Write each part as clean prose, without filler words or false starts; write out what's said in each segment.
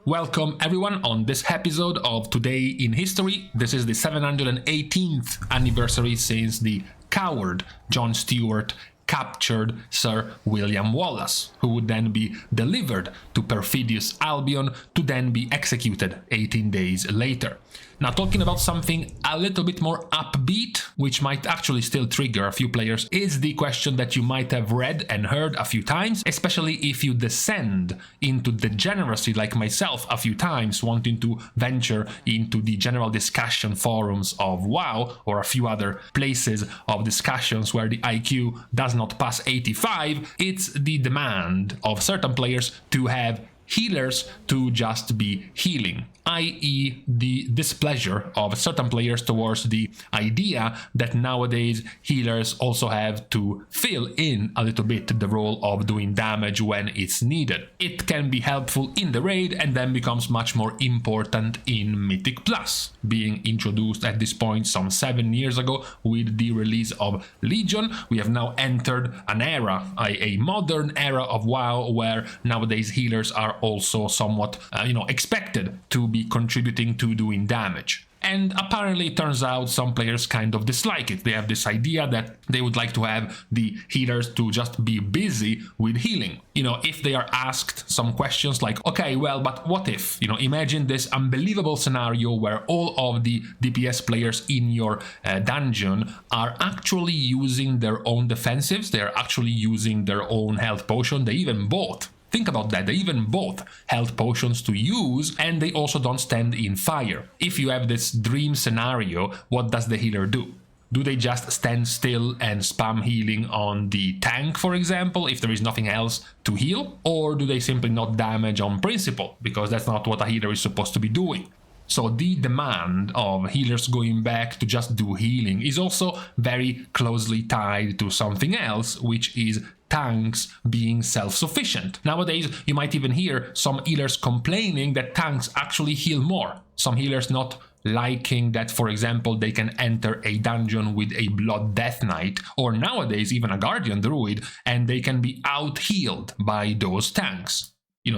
Welcome everyone on this episode of Today in History. This is the 718th anniversary since the coward John Stuart captured Sir William Wallace, who would then be delivered to perfidious Albion to then be executed 18 days later. Now, talking about something a little bit more upbeat, which might actually still trigger a few players, is the question that you might have read and heard a few times, especially if you descend into degeneracy like myself a few times, wanting to venture into the general discussion forums of WoW or a few other places of discussions where the IQ does not pass 85. It's the demand of certain players to have healers to just be healing, i.e. the displeasure of certain players towards the idea that nowadays healers also have to fill in a little bit the role of doing damage when it's needed. It can be helpful in the raid and then becomes much more important in Mythic Plus, being introduced at this point some 7 years ago with the release of Legion. We have now entered an era, a modern era of WoW, where nowadays healers are also somewhat expected to be contributing to doing damage. And apparently it turns out some players kind of dislike it. They have this idea that they would like to have the healers to just be busy with healing. If they are asked some questions like, okay, well, but what if, imagine this unbelievable scenario where all of the DPS players in your dungeon are actually using their own defensives, they're actually using their own health potion, they even bought. Think about that, they even bought health potions to use, and they also don't stand in fire. If you have this dream scenario, what does the healer do? Do they just stand still and spam healing on the tank, for example, if there is nothing else to heal? Or do they simply not damage on principle, because that's not what a healer is supposed to be doing? So the demand of healers going back to just do healing is also very closely tied to something else, which is tanks being self-sufficient. Nowadays, you might even hear some healers complaining that tanks actually heal more. Some healers not liking that, for example, they can enter a dungeon with a Blood Death Knight, or nowadays even a Guardian Druid, and they can be out-healed by those tanks.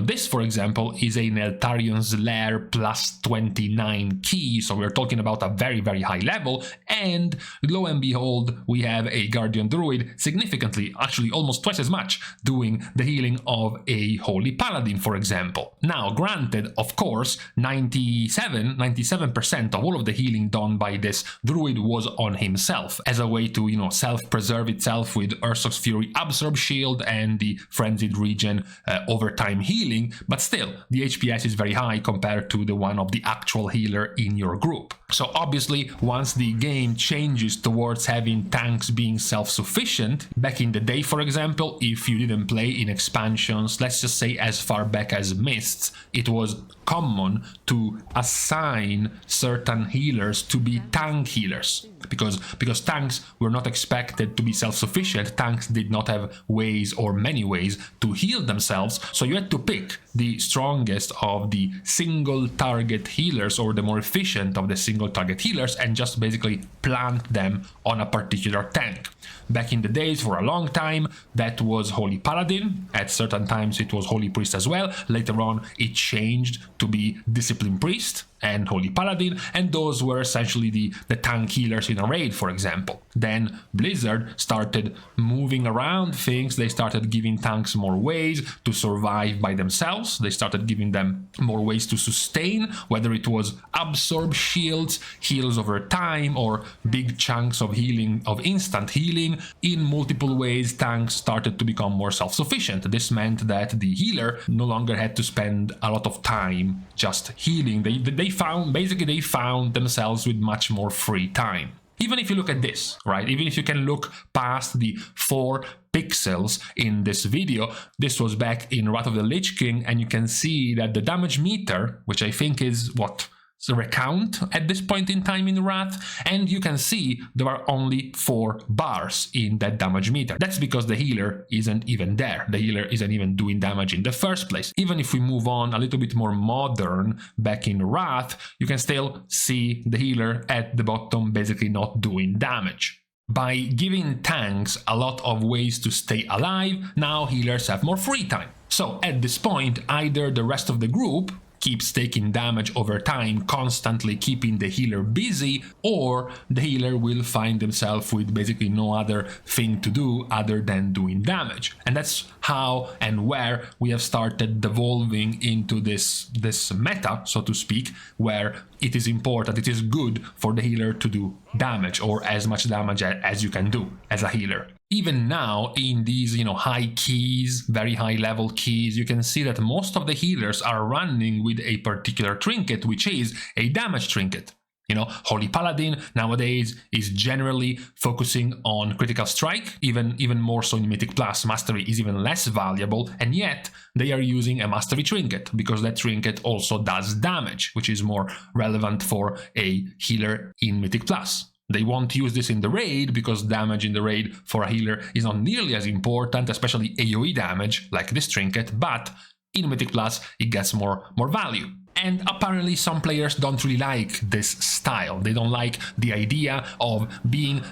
This, for example, is a Neltarian's Lair plus 29 key, so we're talking about a very, very high level, and lo and behold, we have a Guardian Druid significantly, actually almost twice as much, doing the healing of a Holy Paladin, for example. Now, granted, of course, 97% of all of the healing done by this Druid was on himself, as a way to, self-preserve itself with Ursoc's Fury Absorb Shield and the Frenzied Regen overtime healing, but still, the HPS is very high compared to the one of the actual healer in your group. So obviously, once the game changes towards having tanks being self-sufficient, back in the day, for example, if you didn't play in expansions, let's just say as far back as Mists, it was common to assign certain healers to be tank healers. Because tanks were not expected to be self-sufficient, tanks did not have ways or many ways to heal themselves, so you had to pick the strongest of the single target healers or the more efficient of the single target healers and just basically plant them on a particular tank. Back in the days, for a long time, that was Holy Paladin. At certain times it was Holy Priest as well. Later on it changed to be Discipline Priest and Holy Paladin, and those were essentially the tank healers in a raid, for example. Then Blizzard started moving around things. They started giving tanks more ways to survive by themselves. They started giving them more ways to sustain, whether it was absorb shields, heals over time, or big chunks of healing, of instant healing. In multiple ways, tanks started to become more self-sufficient. This meant that the healer no longer had to spend a lot of time just healing. They found themselves with much more free time. Even if you look at this, right? Even if you can look past the 4 pixels in this video, this was back in Wrath of the Lich King, and you can see that the damage meter, which I think is what? The recount at this point in time in Wrath, and you can see there are only 4 bars in that damage meter. That's because the healer isn't even there. The healer isn't even doing damage in the first place. Even if we move on a little bit more modern, back in Wrath, you can still see the healer at the bottom basically not doing damage. By giving tanks a lot of ways to stay alive, now healers have more free time. So at this point, either the rest of the group keeps taking damage over time, constantly keeping the healer busy, or the healer will find himself with basically no other thing to do other than doing damage. And that's how and where we have started devolving into this meta, so to speak, where it is important, it is good for the healer to do damage, or as much damage as you can do as a healer. Even now, in these, high keys, very high level keys, you can see that most of the healers are running with a particular trinket, which is a damage trinket. Holy Paladin nowadays is generally focusing on critical strike, even more so in Mythic Plus. Mastery is even less valuable, and yet they are using a Mastery trinket, because that trinket also does damage, which is more relevant for a healer in Mythic Plus. They won't use this in the raid, because damage in the raid for a healer is not nearly as important, especially AoE damage, like this trinket, but in Mythic Plus it gets more value. And apparently some players don't really like this style. They don't like the idea of being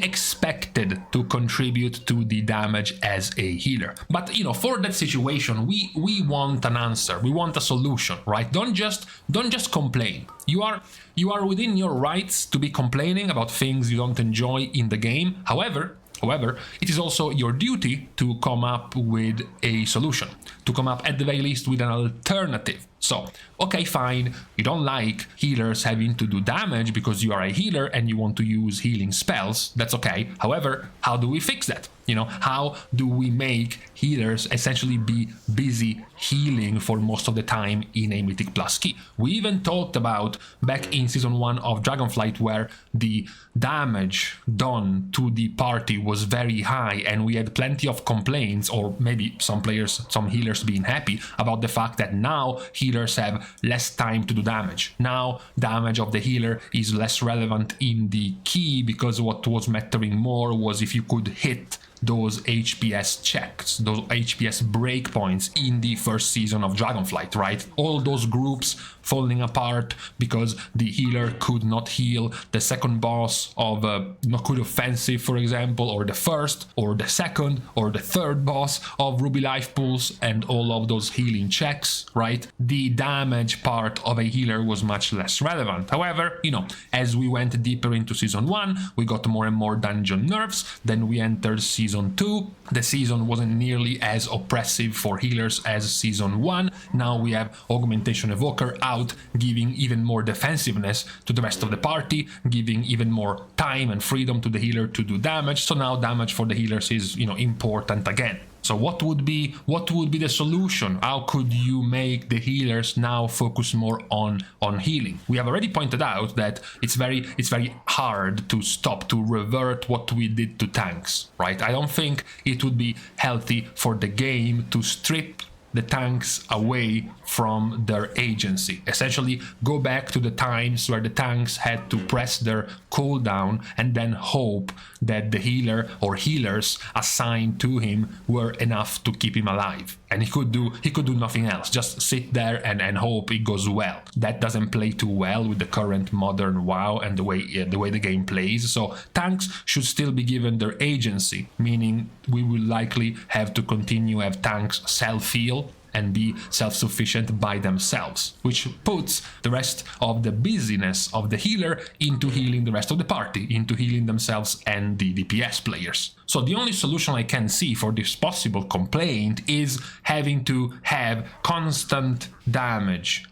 expected to contribute to the damage as a healer. But, for that situation, we want an answer. We want a solution, right? Don't just complain. You are within your rights to be complaining about things you don't enjoy in the game. However, it is also your duty to come up with a solution, to come up at the very least with an alternative. So, okay, fine, you don't like healers having to do damage because you are a healer and you want to use healing spells, that's okay. However, how do we fix that? How do we make healers essentially be busy healing for most of the time in a Mythic Plus key? We even talked about back in Season 1 of Dragonflight, where the damage done to the party was very high and we had plenty of complaints, or maybe some healers being happy about the fact that now healers have less time to do damage. Now damage of the healer is less relevant in the key, because what was mattering more was if you could hit those HPS checks, those HPS breakpoints in the first season of Dragonflight, right? All those groups falling apart because the healer could not heal the second boss of Nokud Offensive, for example, or the first, or the second, or the third boss of Ruby Life Pools, and all of those healing checks, right? The damage part of a healer was much less relevant. However, as we went deeper into Season 1, we got more and more dungeon nerfs. Then we entered Season 2. The season wasn't nearly as oppressive for healers as Season 1. Now we have Augmentation Evoker out, giving even more defensiveness to the rest of the party, giving even more time and freedom to the healer to do damage. So now damage for the healers is, important again. So what would be the solution? How could you make the healers now focus more on healing? We have already pointed out that it's very hard to revert what we did to tanks, right? I don't think it would be healthy for the game to strip the tanks away from their agency. Essentially, go back to the times where the tanks had to press their cooldown and then hope that the healer or healers assigned to him were enough to keep him alive. And he could do nothing else, just sit there and hope it goes well. That doesn't play too well with the current modern WoW and the way the game plays. So tanks should still be given their agency, meaning we will likely have to continue have tanks self-heal and be self-sufficient by themselves, which puts the rest of the busyness of the healer into healing the rest of the party, into healing themselves and the DPS players. So the only solution I can see for this possible complaint is having to have constant damage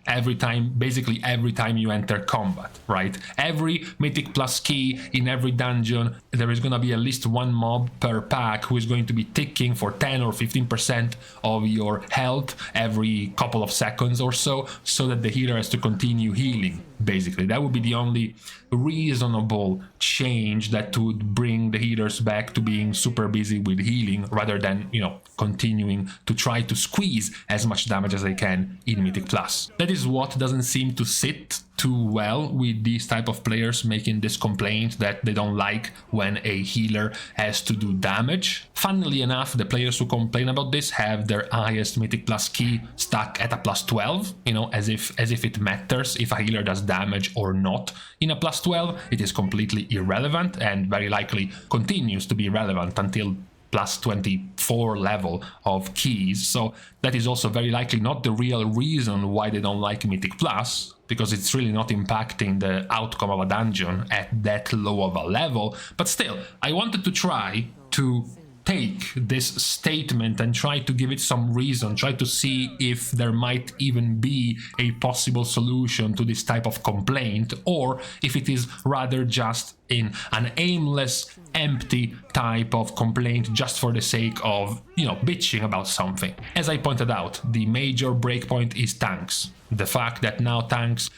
basically every time you enter combat, right? Every Mythic Plus key in every dungeon, there is going to be at least one mob per pack who is going to be ticking for 10 or 15% of your health every couple of seconds or so that the healer has to continue healing. Basically, that would be the only reasonable change that would bring the healers back to being super busy with healing, rather than, continuing to try to squeeze as much damage as they can in Mythic Plus. That is what doesn't seem to sit too well with these type of players making this complaint that they don't like when a healer has to do damage. Funnily enough, the players who complain about this have their highest Mythic Plus key stuck at a plus 12, as if it matters if a healer does damage or not. In a plus 12, it is completely irrelevant and very likely continues to be irrelevant until plus 24 level of keys. So that is also very likely not the real reason why they don't like Mythic Plus, because it's really not impacting the outcome of a dungeon at that low of a level. But still, I wanted to try to take this statement and try to give it some reason, try to see if there might even be a possible solution to this type of complaint, or if it is rather just in an aimless, empty type of complaint just for the sake of, bitching about something. As I pointed out, the major breakpoint is tanks. The fact that now tanks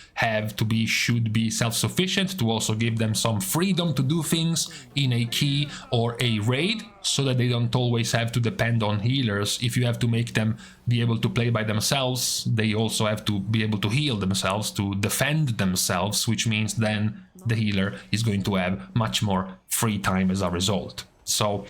should be self-sufficient to also give them some freedom to do things in a key or a raid, so that they don't always have to depend on healers. If you have to make them be able to play by themselves, they also have to be able to heal themselves, to defend themselves, which means then the healer is going to have much more free time as a result. So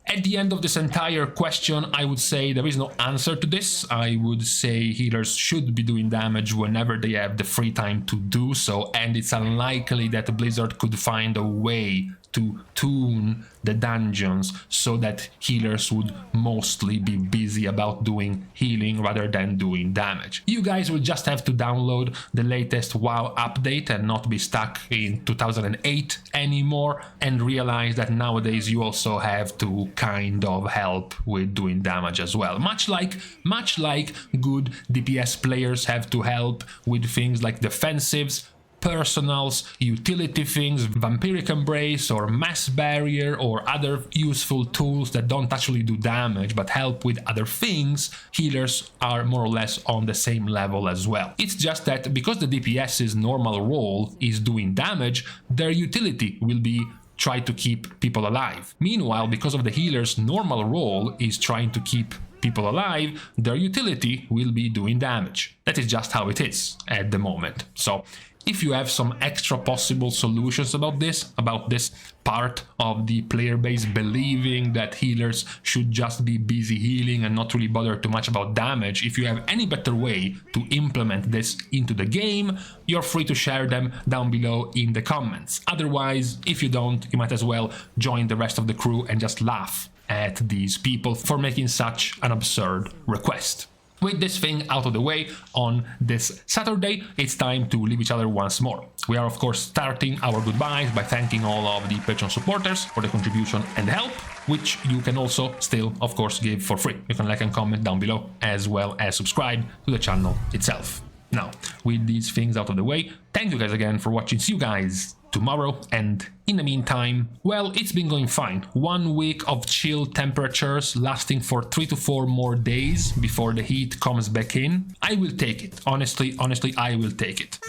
at the end of this entire question, I would say there is no answer to this. I would say healers should be doing damage whenever they have the free time to do so, and it's unlikely that Blizzard could find a way to tune the dungeons so that healers would mostly be busy about doing healing rather than doing damage. You guys will just have to download the latest WoW update and not be stuck in 2008 anymore, and realize that nowadays you also have to kind of help with doing damage as well. Much like good DPS players have to help with things like defensives, personals, utility things, Vampiric Embrace or Mass Barrier or other useful tools that don't actually do damage but help with other things, healers are more or less on the same level as well. It's just that because the DPS's normal role is doing damage, their utility will be try to keep people alive. Meanwhile, because of the healer's normal role is trying to keep people alive, their utility will be doing damage. That is just how it is at the moment. So if you have some extra possible solutions about this part of the player base believing that healers should just be busy healing and not really bother too much about damage, if you have any better way to implement this into the game, you're free to share them down below in the comments. Otherwise, if you don't, you might as well join the rest of the crew and just laugh at these people for making such an absurd request. With this thing out of the way, on this Saturday, it's time to leave each other once more. We are of course starting our goodbyes by thanking all of the Patreon supporters for the contribution and help, which you can also still of course give for free. You can like and comment down below, as well as subscribe to the channel itself. Now, with these things out of the way, thank you guys again for watching. See you guys tomorrow, and in the meantime, well, it's been going fine. 1 week of chill temperatures lasting for 3 to 4 more days before the heat comes back in. I will take it. Honestly, I will take it.